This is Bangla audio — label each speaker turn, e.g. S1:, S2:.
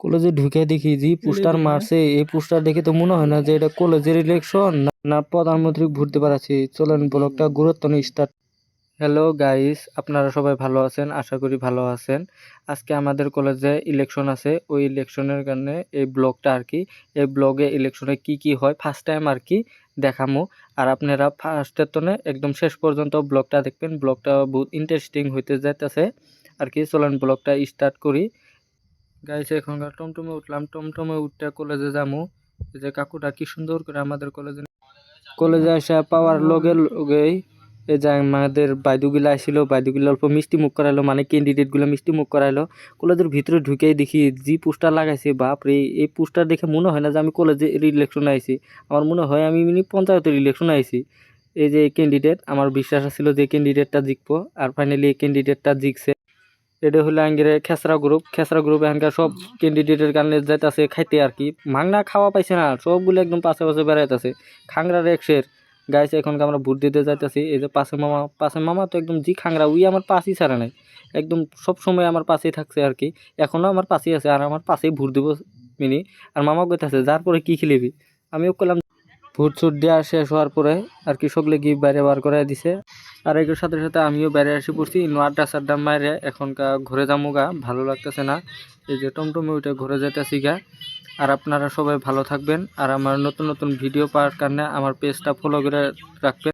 S1: কলেজে ঢুকে দেখি যে পোস্টার মারছে, এই পোস্টার দেখে তো মনে হয় না যে এটা কলেজের ইলেকশন না প্রধানমন্ত্রী ভোট দিতে পারছি। চলেন ব্লগটা গুরুত্ব নিয়ে স্টার্ট। হ্যালো গাইস, আপনারা সবাই ভালো আছেন? আশা করি ভালো আছেন। আজকে আমাদের কলেজে ইলেকশন আছে, ওই ইলেকশনের কারণে এই ব্লগটা আর কি। এই ব্লগে ইলেকশনে কি কি হয় ফার্স্ট টাইম আর কি দেখামো। আর আপনারা ফার্স্টের তনে একদম শেষ পর্যন্ত ব্লগটা দেখবেন। ব্লগটা বহুত ইন্টারেস্টিং হইতে যাইতেছে আর কি। চলেন ব্লগটা স্টার্ট করি। গাইস এখনকার টমটমে উঠলাম, টমটমে উঠতে কলেজে যাবো। এই যে কাকুটা কি সুন্দর করে আমাদের কলেজে আসা পাওয়ার লগে লগেই এই যে আমাদের বাইদুগুলা আসছিল, বাইদুগুলা অল্প মিষ্টি মুখ করাইলো, মানে ক্যান্ডিডেট গুলো মিষ্টি মুখ করাইলো। কলেজের ভিতরে ঢুকেই দেখি যে পোস্টার লাগাইছে, বাপরে এই পোস্টার দেখে মনে হয় না যে আমি কলেজে ইলেকশনে আইছি। আমার মনে হয় আমি পঞ্চায়েতের ইলেকশনে আইছি। এই যে ক্যান্ডিডেট, আমার বিশ্বাস ছিল যে ক্যান্ডিডেটটা জিতবো, আর ফাইনালি এই ক্যান্ডিডেটটা জিতছে। এটা হলো আঙ্গিরে খেসরা গ্রুপ এখানকার সব ক্যান্ডিডেটের কারণে যাইতেছে খাইতে আর কি। মাংনা খাওয়া পাইছে না, সবগুলো একদম পাশে পাশে বেড়াইতেছে খাংরার একশের। গাইস এখনকার আমরা ভোট দিতে যাইতেছি। এই যে পাশে মামা তো একদম জি খাংরা, উই আমার পাশেই ছাড়া নাই, একদম সব সময় আমার পাশেই থাকছে আর কি। এখনো আমার পাশেই আছে, আর আমার পাশেই ভোট দিব মিনি। আর মামা কইতাছে যার পরে কি খেলিবি। আমিও কইলাম ভোট ছুট দেওয়া শেষ হওয়ার পরে আর কি সকলে গিয়ে বাইরে বার করে দিছে। আর এর সাথে সাথে আমিও বাইরে এসে পড়ছি, আড্ডা সাড্ডা মারে এখনকার ঘুরে যাবো গা, ভালো লাগতেছে না। এই যে টমটমে ওইটা ঘুরে যেতেছি গা। আর আপনারা সবাই ভালো থাকবেন, আর আমার নতুন নতুন ভিডিও পাওয়ার কারণে আমার পেজটা ফলো করে রাখবেন।